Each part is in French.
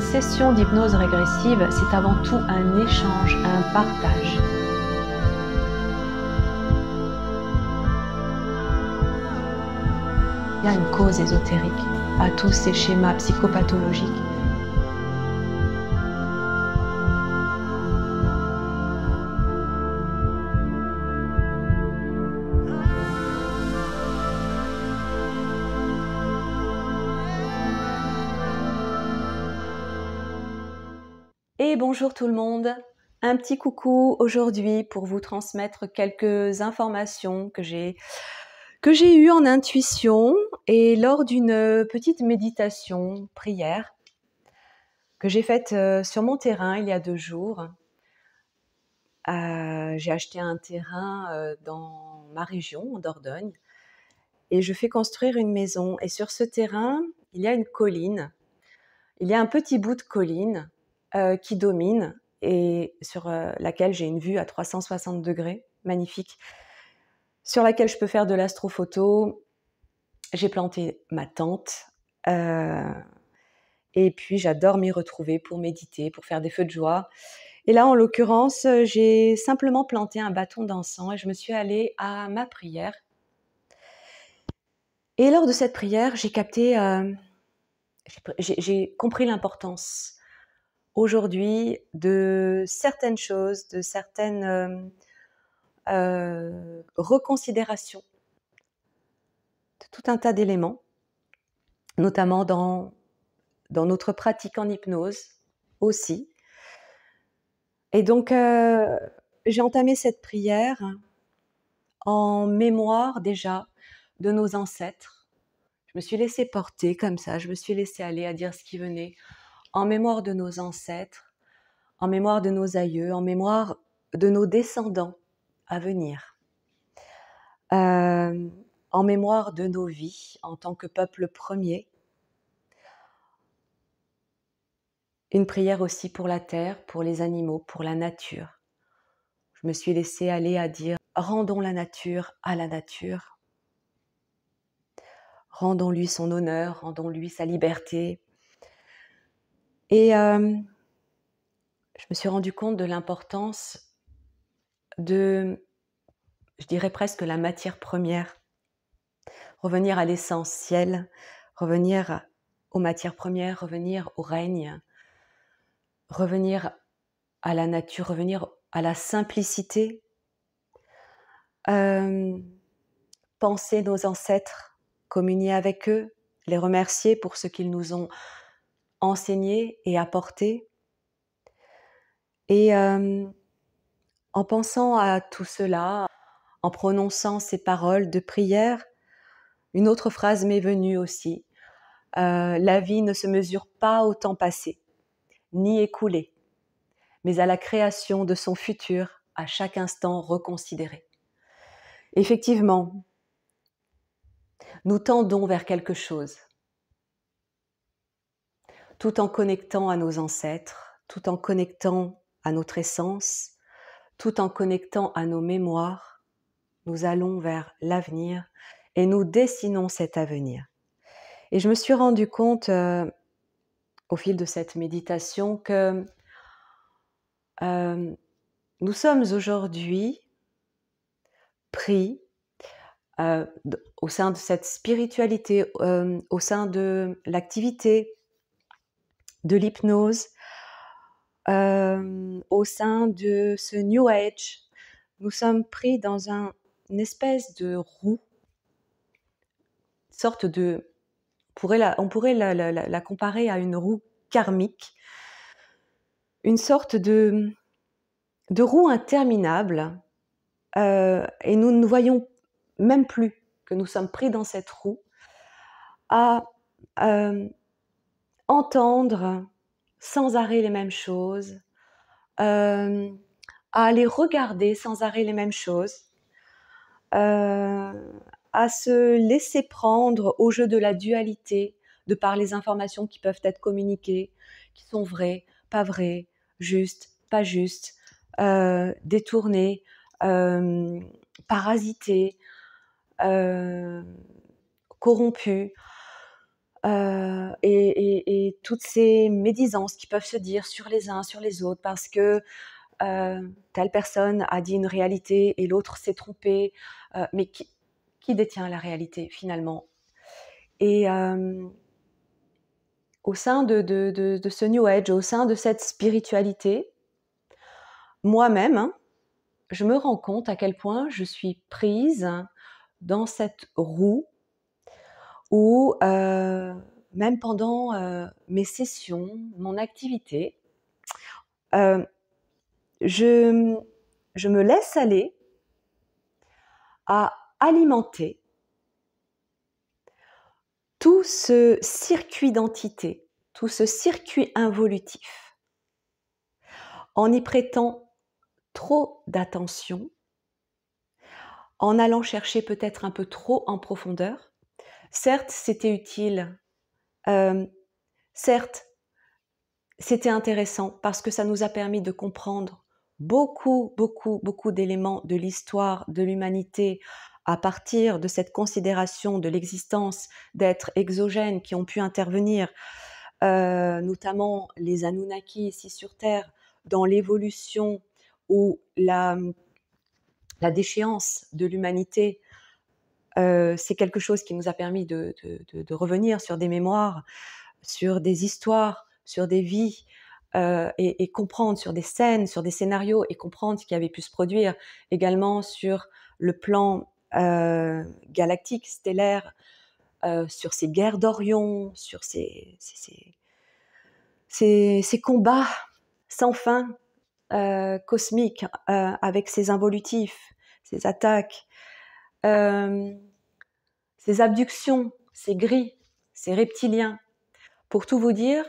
session d'hypnose régressive, c'est avant tout un échange, un partage. Il y a une cause ésotérique à tous ces schémas psychopathologiques. Et bonjour tout le monde, un petit coucou aujourd'hui pour vous transmettre quelques informations que j'ai eues en intuition et lors d'une petite méditation, prière, que j'ai faite sur mon terrain il y a 2 jours. J'ai acheté un terrain dans ma région, en Dordogne, et je fais construire une maison. Et sur ce terrain, il y a une colline, il y a un petit bout de colline qui domine et sur laquelle j'ai une vue à 360 degrés, magnifique, sur laquelle je peux faire de l'astrophoto. J'ai planté ma tente et puis j'adore m'y retrouver pour méditer, pour faire des feux de joie. Et là, en l'occurrence, j'ai simplement planté un bâton d'encens et je me suis allée à ma prière. Et lors de cette prière, j'ai capté, j'ai compris l'importance aujourd'hui de certaines choses, de certaines reconsidérations, de tout un tas d'éléments, notamment dans notre pratique en hypnose aussi. Et donc, j'ai entamé cette prière en mémoire déjà de nos ancêtres. Je me suis laissée porter comme ça, je me suis laissée aller à dire ce qui venait, en mémoire de nos ancêtres, en mémoire de nos aïeux, en mémoire de nos descendants à venir, en mémoire de nos vies en tant que peuple premier. Une prière aussi pour la terre, pour les animaux, pour la nature. Je me suis laissée aller à dire « Rendons la nature à la nature. Rendons-lui son honneur, rendons-lui sa liberté. » Et je me suis rendu compte de l'importance de, je dirais presque la matière première. Revenir à l'essentiel, revenir aux matières premières, revenir au règne, revenir à la nature, revenir à la simplicité. Penser nos ancêtres, communier avec eux, les remercier pour ce qu'ils nous ont enseigné et apporté. Et en pensant à tout cela, en prononçant ces paroles de prière, une autre phrase m'est venue aussi. La vie ne se mesure pas au temps passé, ni écoulé, mais à la création de son futur, à chaque instant reconsidéré. Effectivement, nous tendons vers quelque chose, tout en connectant à nos ancêtres, tout en connectant à notre essence, tout en connectant à nos mémoires. Nous allons vers l'avenir et nous dessinons cet avenir. Et je me suis rendu compte au fil de cette méditation que nous sommes aujourd'hui pris au sein de cette spiritualité, au sein de l'activité, de l'hypnose, au sein de ce New Age. Nous sommes pris dans une espèce de roue, sorte de... On pourrait la comparer à une roue karmique, une sorte de roue interminable, et nous ne voyons même plus que nous sommes pris dans cette roue, à entendre sans arrêt les mêmes choses, à aller regarder sans arrêt les mêmes choses, à se laisser prendre au jeu de la dualité, de par les informations qui peuvent être communiquées, qui sont vraies, pas vraies, justes, pas justes, détournées, parasitées, corrompues. et toutes ces médisances qui peuvent se dire sur les uns, sur les autres, parce que telle personne a dit une réalité et l'autre s'est trompé. Mais qui détient la réalité finalement? Et au sein de ce New Age, au sein de cette spiritualité, moi-même, hein, je me rends compte à quel point je suis prise dans cette roue où même pendant mes sessions, mon activité, euh, je, je me laisse aller à alimenter tout ce circuit d'entité, tout ce circuit involutif, en y prêtant trop d'attention, en allant chercher peut-être un peu trop en profondeur. Certes, c'était utile, certes, c'était intéressant parce que ça nous a permis de comprendre beaucoup d'éléments de l'histoire de l'humanité à partir de cette considération de l'existence d'êtres exogènes qui ont pu intervenir, notamment les Anunnaki ici sur Terre, dans l'évolution ou la déchéance de l'humanité. C'est quelque chose qui nous a permis de revenir sur des mémoires, sur des histoires, sur des vies, et comprendre sur des scènes, sur des scénarios, et comprendre ce qui avait pu se produire également sur le plan galactique, stellaire, sur ces guerres d'Orion, sur ces combats sans fin cosmiques, avec ces involutifs, ces attaques, ces abductions, ces gris, ces reptiliens. Pour tout vous dire,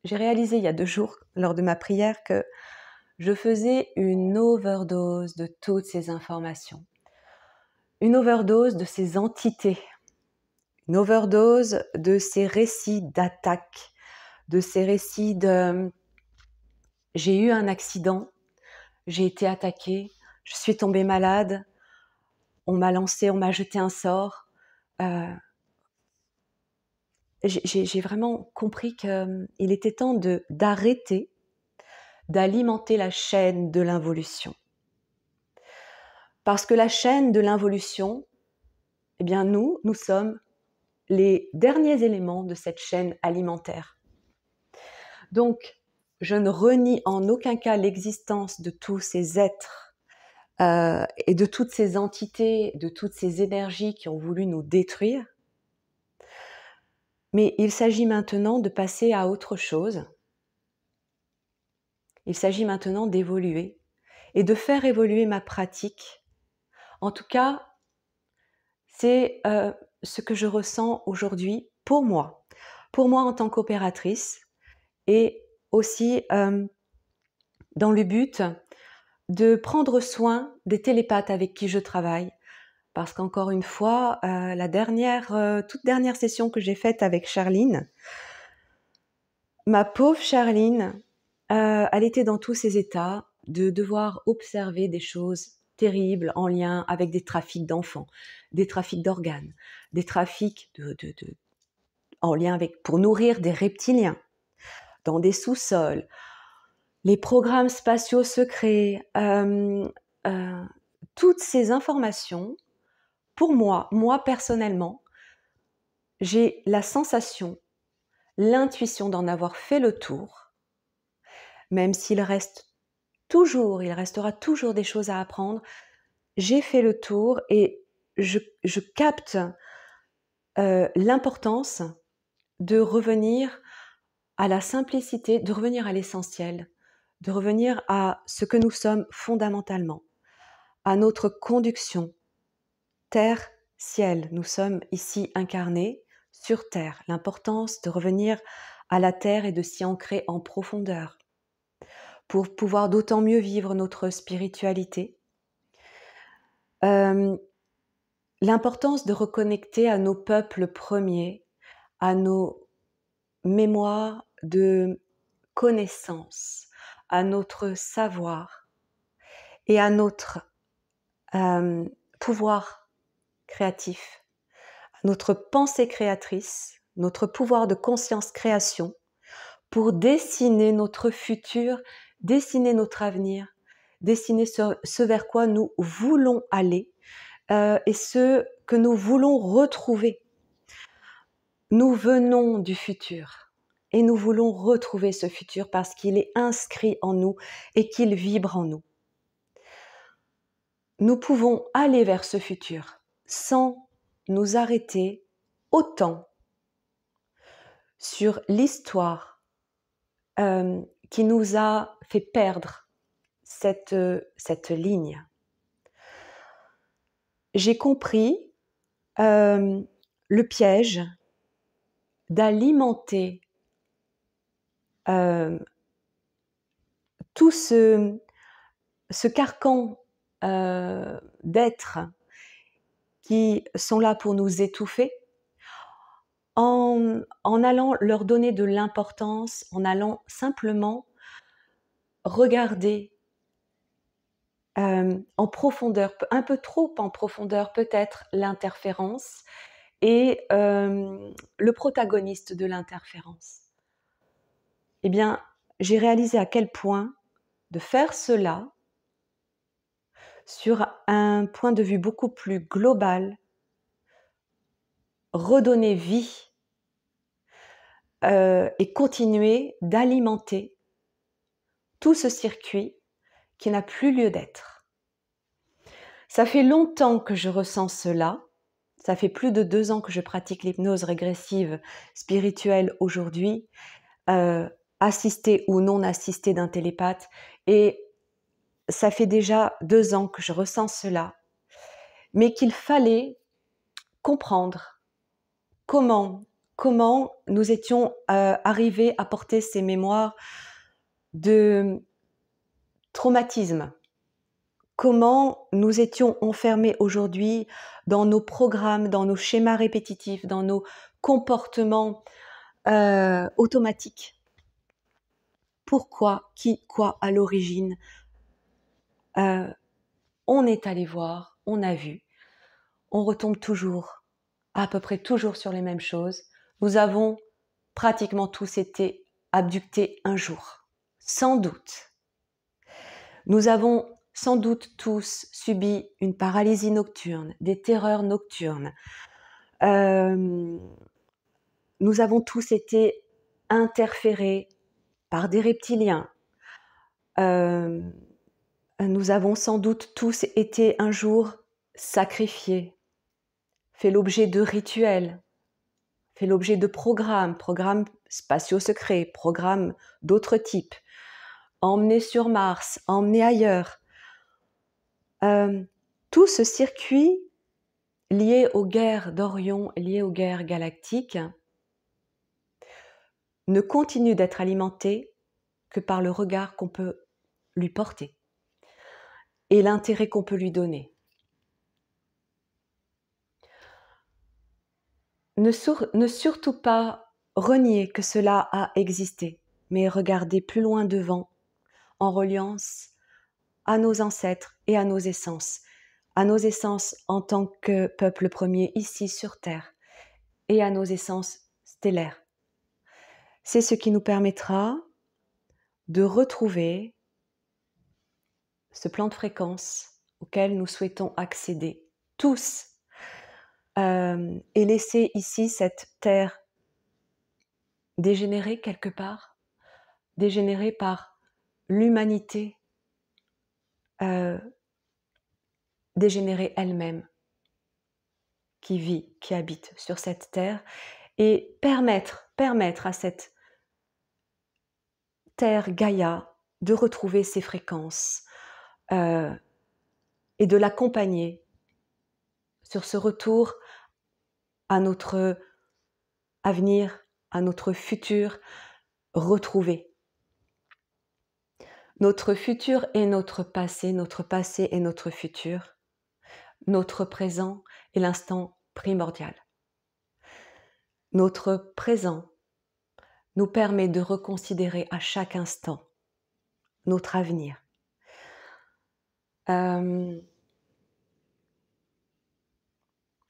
j'ai réalisé il y a 2 jours, lors de ma prière, que je faisais une overdose de toutes ces informations. Une overdose de ces entités. Une overdose de ces récits d'attaque, de ces récits de « j'ai eu un accident, j'ai été attaquée, je suis tombée malade, on m'a jeté un sort ». J'ai vraiment compris qu'il était temps d'arrêter d'alimenter la chaîne de l'involution. Parce que la chaîne de l'involution, eh bien nous sommes les derniers éléments de cette chaîne alimentaire. Donc, je ne renie en aucun cas l'existence de tous ces êtres et de toutes ces entités, de toutes ces énergies qui ont voulu nous détruire. Mais il s'agit maintenant de passer à autre chose. Il s'agit maintenant d'évoluer et de faire évoluer ma pratique. En tout cas, c'est ce que je ressens aujourd'hui pour moi en tant qu'opératrice, et aussi dans le but de prendre soin des télépathes avec qui je travaille. Parce qu'encore une fois, la toute dernière session que j'ai faite avec Charline, ma pauvre Charline, elle était dans tous ces états de devoir observer des choses terribles en lien avec des trafics d'enfants, des trafics d'organes, des trafics en lien avec, pour nourrir des reptiliens, dans des sous-sols, les programmes spatiaux secrets, toutes ces informations, pour moi personnellement, j'ai la sensation, l'intuition d'en avoir fait le tour, même s'il restera toujours des choses à apprendre. J'ai fait le tour et je capte l'importance de revenir à la simplicité, de revenir à l'essentiel, de revenir à ce que nous sommes fondamentalement, à notre conduction. Terre, ciel, nous sommes ici incarnés sur Terre. L'importance de revenir à la Terre et de s'y ancrer en profondeur pour pouvoir d'autant mieux vivre notre spiritualité. L'importance de reconnecter à nos peuples premiers, à nos mémoires de connaissance, à notre savoir et à notre pouvoir créatif, à notre pensée créatrice, notre pouvoir de conscience création pour dessiner notre futur, dessiner notre avenir, dessiner ce vers quoi nous voulons aller et ce que nous voulons retrouver. Nous venons du futur et nous voulons retrouver ce futur parce qu'il est inscrit en nous et qu'il vibre en nous. Nous pouvons aller vers ce futur sans nous arrêter autant sur l'histoire qui nous a fait perdre cette ligne. J'ai compris le piège d'alimenter tout ce carcan d'êtres qui sont là pour nous étouffer, en allant leur donner de l'importance, en allant simplement regarder en profondeur, un peu trop en profondeur peut-être, l'interférence et le protagoniste de l'interférence. Eh bien, j'ai réalisé à quel point de faire cela sur un point de vue beaucoup plus global, redonner vie et continuer d'alimenter tout ce circuit qui n'a plus lieu d'être. Ça fait longtemps que je ressens cela. Ça fait plus de 2 ans que je pratique l'hypnose régressive spirituelle aujourd'hui, assistée ou non assistée d'un télépathe. Et ça fait déjà 2 ans que je ressens cela, mais qu'il fallait comprendre comment nous étions arrivés à porter ces mémoires de traumatisme. Comment nous étions enfermés aujourd'hui dans nos programmes, dans nos schémas répétitifs, dans nos comportements automatiques. Pourquoi, qui, quoi à l'origine on est allé voir, on a vu, on retombe toujours, à peu près toujours sur les mêmes choses. Nous avons pratiquement tous été abductés un jour, sans doute. Nous avons sans doute tous subi une paralysie nocturne, des terreurs nocturnes. Nous avons tous été interférés par des reptiliens. Nous avons sans doute tous été un jour sacrifiés, fait l'objet de rituels, fait l'objet de programmes spatiaux secrets, programmes d'autres types, emmenés sur Mars, emmenés ailleurs. Tout ce circuit lié aux guerres d'Orion, lié aux guerres galactiques, ne continue d'être alimenté que par le regard qu'on peut lui porter et l'intérêt qu'on peut lui donner. Ne surtout pas renier que cela a existé, mais regarder plus loin devant, en reliance à nos ancêtres et à nos essences en tant que peuple premier ici sur Terre, et à nos essences stellaires. C'est ce qui nous permettra de retrouver ce plan de fréquence auquel nous souhaitons accéder tous et laisser ici cette terre dégénérée quelque part, dégénérée par l'humanité dégénérée elle-même qui vit, qui habite sur cette terre et permettre à cette terre Gaïa de retrouver ses fréquences et de l'accompagner sur ce retour à notre avenir, à notre futur retrouvé. Notre futur est notre passé est notre futur, notre présent est l'instant primordial. Notre présent nous permet de reconsidérer à chaque instant notre avenir.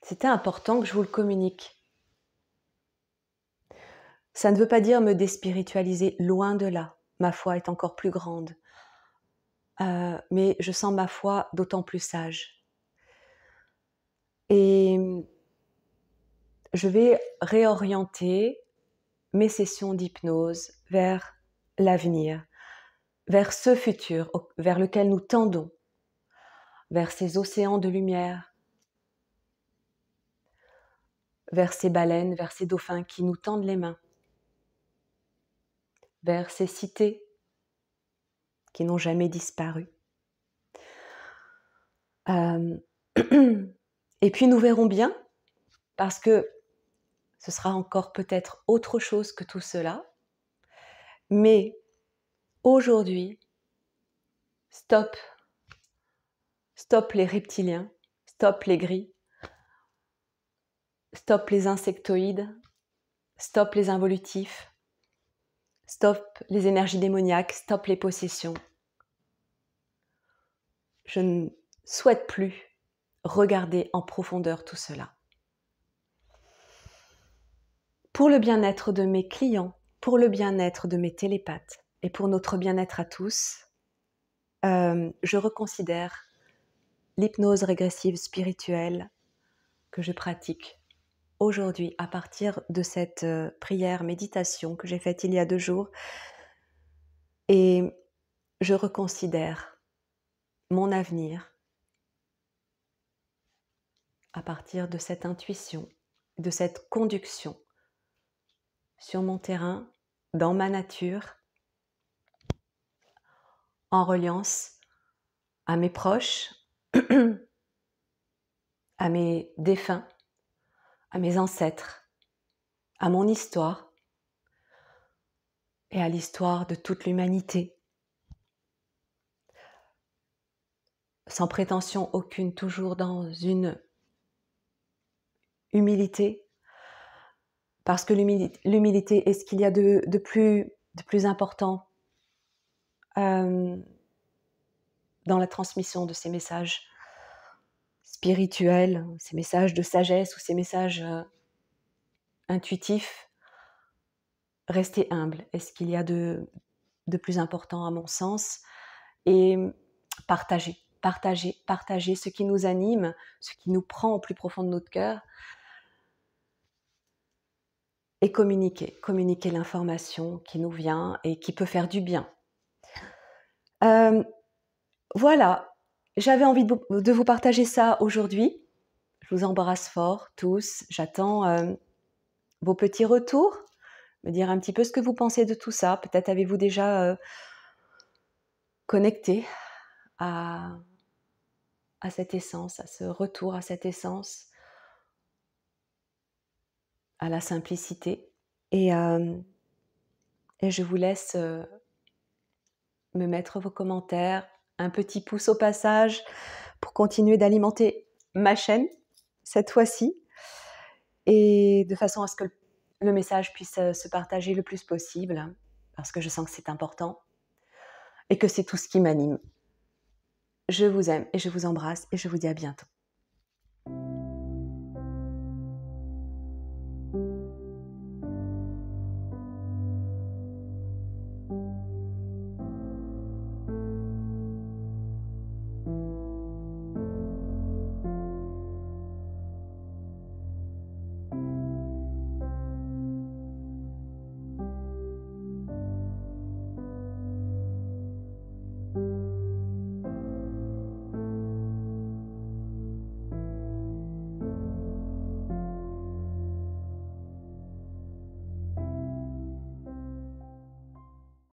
C'était important que je vous le communique. Ça ne veut pas dire me déspiritualiser, loin de là. Ma foi est encore plus grande. Mais je sens ma foi d'autant plus sage. Et je vais réorienter mes sessions d'hypnose vers l'avenir, vers ce futur vers lequel nous tendons, vers ces océans de lumière, vers ces baleines, vers ces dauphins qui nous tendent les mains, vers ces cités qui n'ont jamais disparu. Et puis nous verrons bien, parce que ce sera encore peut-être autre chose que tout cela, mais aujourd'hui, stop les reptiliens, stop les gris, stop les insectoïdes, stop les involutifs, stop les énergies démoniaques, stop les possessions. Je ne souhaite plus regarder en profondeur tout cela. Pour le bien-être de mes clients, pour le bien-être de mes télépathes et pour notre bien-être à tous, je reconsidère l'hypnose régressive spirituelle que je pratique aujourd'hui à partir de cette prière, méditation que j'ai faite il y a 2 jours. Et je reconsidère mon avenir à partir de cette intuition, de cette conduction sur mon terrain, dans ma nature, en reliance à mes proches, à mes défunts, à mes ancêtres, à mon histoire et à l'histoire de toute l'humanité. Sans prétention aucune, toujours dans une humilité, parce que l'humilité est ce qu'il y a de plus important dans la transmission de ces messages spirituels, ces messages de sagesse ou ces messages intuitifs. Rester humble est ce qu'il y a de plus important à mon sens, et partager ce qui nous anime, ce qui nous prend au plus profond de notre cœur, et communiquer l'information qui nous vient et qui peut faire du bien. Voilà, j'avais envie de vous partager ça aujourd'hui. Je vous embrasse fort tous, j'attends vos petits retours, me dire un petit peu ce que vous pensez de tout ça. Peut-être avez-vous déjà connecté à cette essence, à ce retour à cette essence, à la simplicité. Et je vous laisse me mettre vos commentaires, un petit pouce au passage pour continuer d'alimenter ma chaîne cette fois-ci, et de façon à ce que le message puisse se partager le plus possible, parce que je sens que c'est important et que c'est tout ce qui m'anime. Je vous aime et je vous embrasse et je vous dis à bientôt.